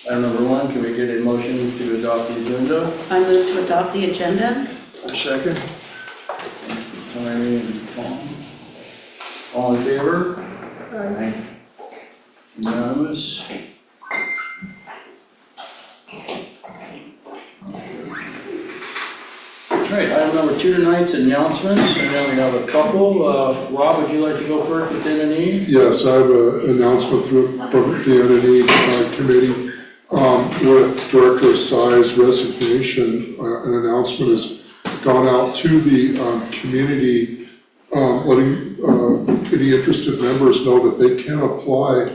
Item number 1, can we get a motion to adopt the agenda? I move to adopt the agenda. A second. Tony and Tom. All in favor? Aye. Unanimous. Alright, item number 2 tonight's announcements, and then we have a couple. Rob, would you like to go first with N&E? Yes, I have an announcement from the N&E committee with Director Sai's resignation. An announcement has gone out to the community, letting any interested members know that they can apply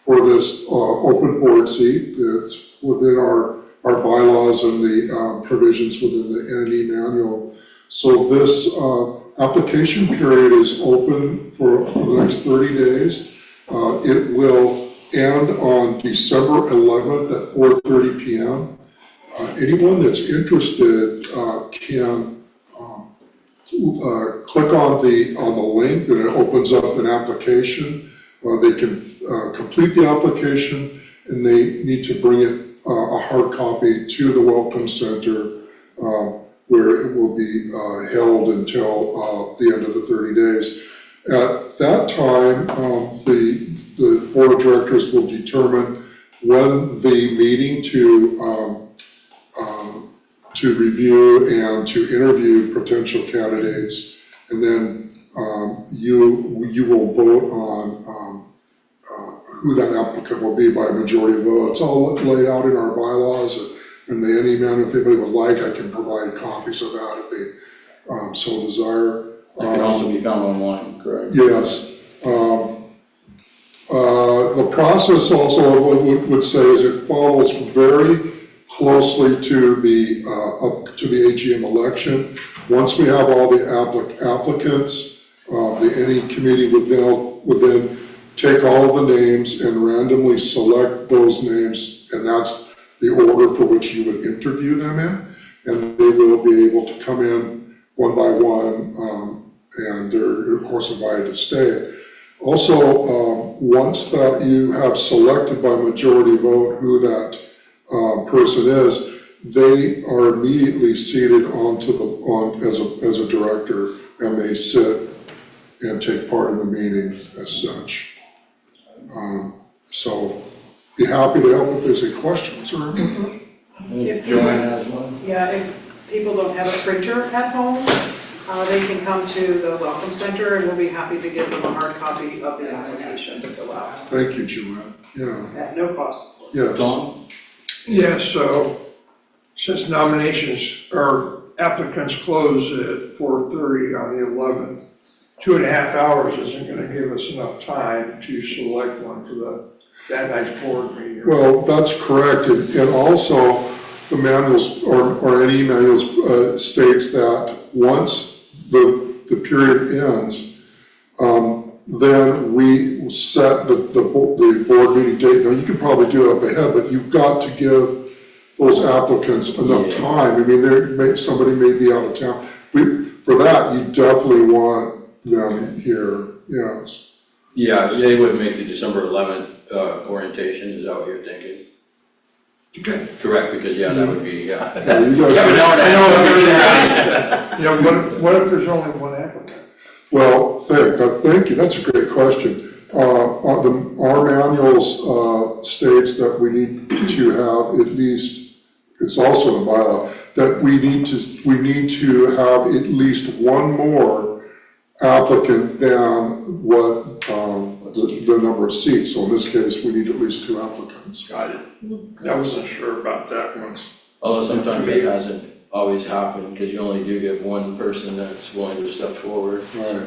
for this open board seat. It's within our bylaws and the provisions within the N&E manual. So this application period is open for the next 30 days. It will end on December 11th at 4:30 p.m. Anyone that's interested can click on the link and it opens up an application. They can complete the application and they need to bring it a hard copy to the Welcome Center where it will be held until the end of the 30 days. At that time, the Board of Directors will determine when the meeting to review and to interview potential candidates, and then you will vote on who that applicant will be by a majority vote. It's all laid out in our bylaws and the NE manual. If anybody would like, I can provide copies of that if they so desire. It can also be found online, correct? Yes. The process also would say is it follows very closely to the AGM election. Once we have all the applicants, the NE committee would then take all of the names and randomly select those names, and that's the order for which you would interview them in, and they will be able to come in one by one, and they're of course invited to stay. Also, once that you have selected by majority vote who that person is, they are immediately seated as a director, and they sit and take part in the meeting as such. So be happy to help if there's any questions or anything. If Joanne has one. Yeah, if people don't have a printer at home, they can come to the Welcome Center and we'll be happy to give them a hard copy of the application to fill out. Thank you, Joanne. Yeah. At no cost. Yes. Tom? Yes, so since nominations or applicants close at 4:30 on the 11th, 2.5 hours isn't gonna give us enough time to select one for that night's board meeting. Well, that's correct, and also the manuals or any manuals states that once the period ends, then we set the board meeting date. Now, you could probably do it up ahead, but you've got to give those applicants enough time. I mean, somebody may be out of town. For that, you definitely want them here, yes. Yeah, they would make the December 11th orientation, is that what you're thinking? Okay. Correct, because that would be, yeah. Yeah, you guys- You know, what if there's only one applicant? Well, thank you, that's a great question. Our manuals states that we need to have at least, it's also in the bylaw, that we need to have at least one more applicant than what the number of seats. So in this case, we need at least 2 applicants. Got it. I wasn't sure about that one. Although sometimes it hasn't always happened, because you only do get one person that's willing to step forward. Right.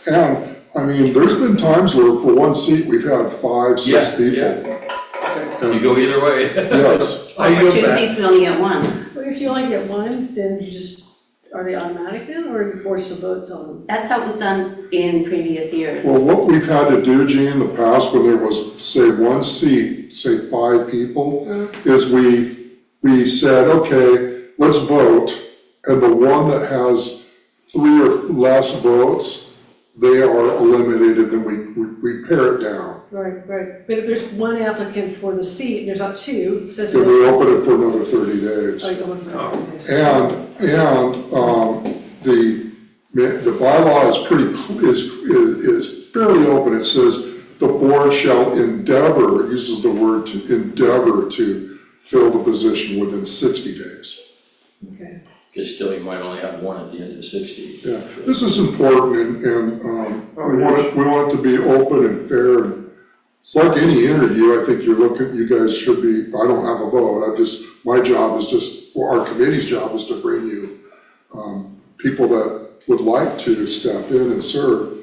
And, I mean, there's been times where for one seat, we've had 5, 6 people. Yeah. You go either way. Yes. For 2 seats, we only get 1. Well, if you only get 1, then you just, are they automatic then, or you force the votes on them? That's how it was done in previous years. Well, what we've had to do, Gene, in the past, when there was, say, one seat, say 5 people, is we said, okay, let's vote, and the one that has 3 or less votes, they are eliminated and we pare it down. Right, right. But if there's one applicant for the seat, there's up two, it says. Then we open it for another 30 days. Oh, you go in for 30 days. The bylaw is is fairly open. It says the board shall endeavor, it uses the word to endeavor to fill the position within 60 days. Okay. Because still you might only have one at the end of 60. Yeah, this is important and we want it to be open and fair. And it's like any interview, I think you guys should be, I don't have a vote, my job is just, or our committee's job is to bring you people that would like to step in and serve.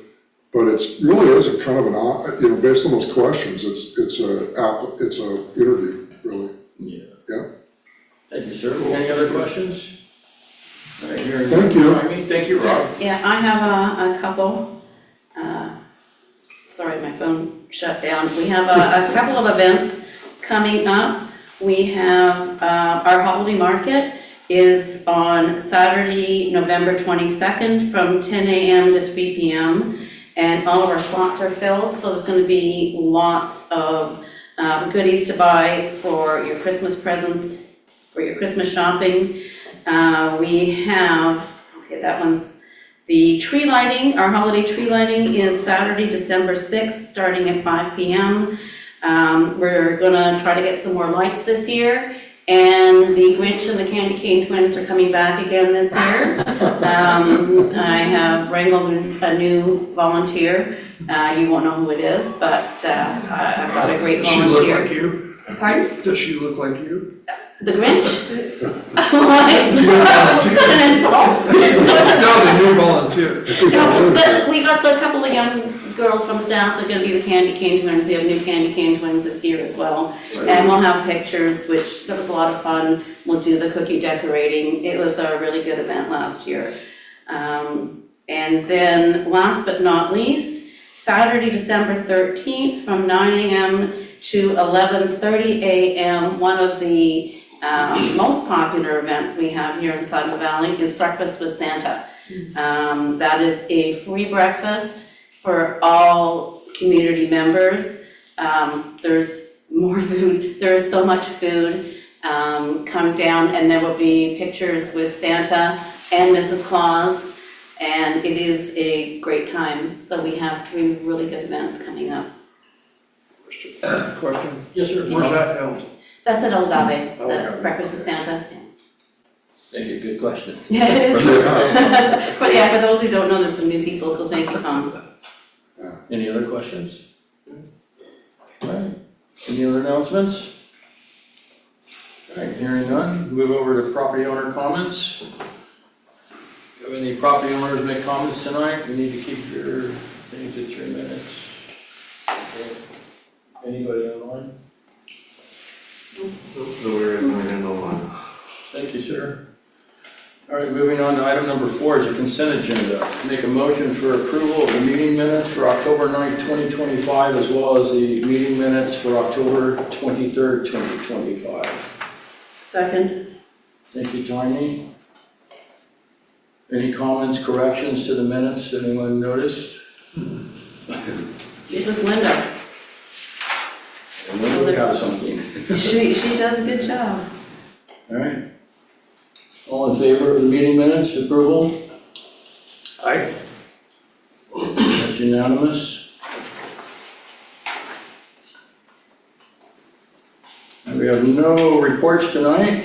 But it's really is a kind of an, based on those questions, it's a interview, really. Yeah. Yeah. Thank you, sir. Any other questions? All right, hearing Thank none, you. Amy, thank you, Rob. Yeah, I have a couple. Sorry, my phone shut down. We have a couple of events coming up. We have our holiday market is on Saturday, November 22nd from 10 a.m. to 3 p.m. And all of our slots are filled, so there's going to be lots of goodies to buy for your Christmas presents, for your Christmas shopping. We have, okay, that one's the tree lighting. Our holiday tree lighting is Saturday, December 6th, starting at 5 p.m. We're gonna try to get some more lights this year. And the Grinch and the Candy Cane Twins are coming back again this year. I have wrangled a new volunteer. You won't know who it is, but I've got a great Does she look volunteer. like you? Pardon? Does she look like you? The Grinch? Is that an insult? No, the new volunteer. No, but we got a couple of young girls from staff that are gonna be the Candy Cane Twins. We have new Candy Cane Twins this year as well. And we'll have pictures, which, that was a lot of fun. We'll do the cookie decorating. It was a really good event last year. And then, last but not least, Saturday, December 13th, from 9 a.m. to 11:30 a.m., one of the most popular events we have here inside the valley is Breakfast with Santa. That is a free breakfast for all community members. There's more food, there is so much food. Come down and there will be pictures with Santa and Mrs. Claus, and it is a great time. So we have 3 really good events coming up. Question, Yes, sir. where's that held? That's at Old Agave, Oh, the okay. Breakfast with Santa. Thank you, good question. Yeah, it is. Yeah. For those who don't know, there's some new people, so thank you, Tom. Any other questions? All right, any other announcements? All right, hearing none, move over to property owner comments. Do you have any property owners make comments tonight? We need to keep your things at 3 minutes. Okay. Anybody online? There isn't no one. Thank you, sir. All right, moving on to item number 4 is a consent agenda. Make a motion for approval of the meeting minutes for October 9th, 2025, as well as the meeting minutes for October 23rd, 2025. Second. Thank you, Tiny. Any comments, corrections to the minutes? Anyone notice? This is Linda. And then we have something. She does a good job. All right. All in favor of the meeting minutes approval? Aye. That's unanimous. And we have no reports tonight.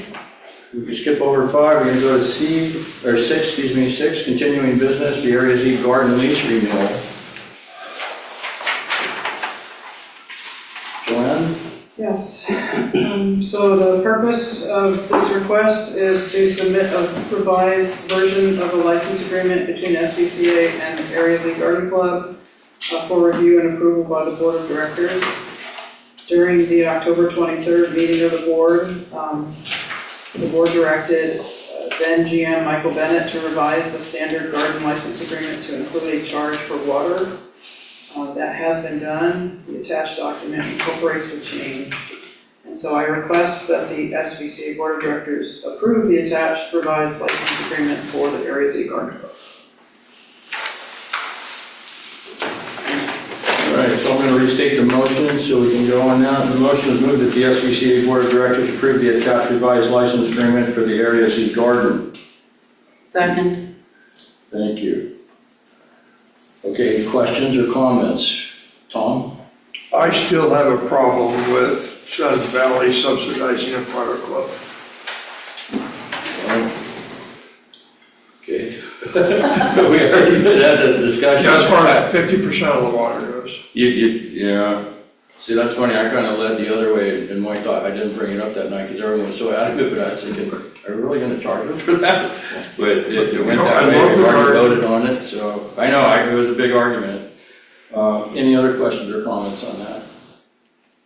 We can skip over 5, we're gonna go to 6, continuing business, the Area Z Garden Lease Renewal. Joanne? Yes, so the purpose of this request is to submit a revised version of a license agreement between SVCA and Area Z Garden Club for review and approval by the Board of Directors. During the October 23rd meeting of the board directed then GM Michael Bennett to revise the standard garden license agreement to include a charge for water. That has been done. The attached document incorporates the change. And so I request that the SVCA Board of Directors approve the attached revised license agreement for the Area Z Garden Club. I'm gonna restate the motion so we can go on now. The motion is moved that the SVCA Board of Directors approve the attached revised license agreement for the Area Z Garden. Second. Thank you. Okay, any questions or comments? Tom? I still have a problem with Sun Valley subsidizing a private club. Okay. We already had that discussion. As far as 50% of the water goes. Yeah. See, that's funny, I kind of led the other way in my thought. I didn't bring it up that night because everyone was so adamant, but I was thinking, are we really gonna charge them for that? But it went that way, we already voted on it, so, I know, it was a big argument. Any other questions or comments on that?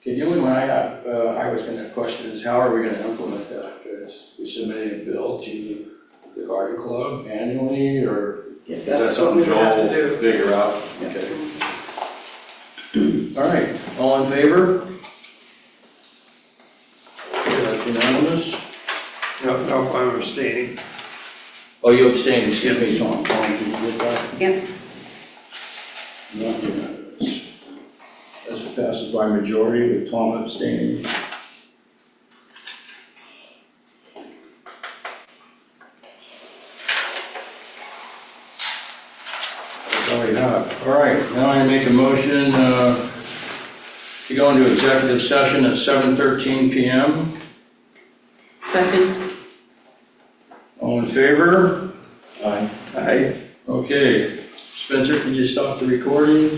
Okay, the only one I was gonna question is how are we gonna implement that? Because we submitting a bill to the garden club annually, or Yeah, is that that's what we something would have Joel to do. will figure out? Okay. All right, all in favor? Okay, that's unanimous. No, I'm abstaining. Oh, you abstained, excuse me, Tom, did you get that? Yep. Not unanimous. As passes by majority with Tom abstaining. That's all we have. All right, now I make a motion to go into executive session at 7:13 PM. Second. All in favor? Aye. Okay, Spencer, can you stop the recording?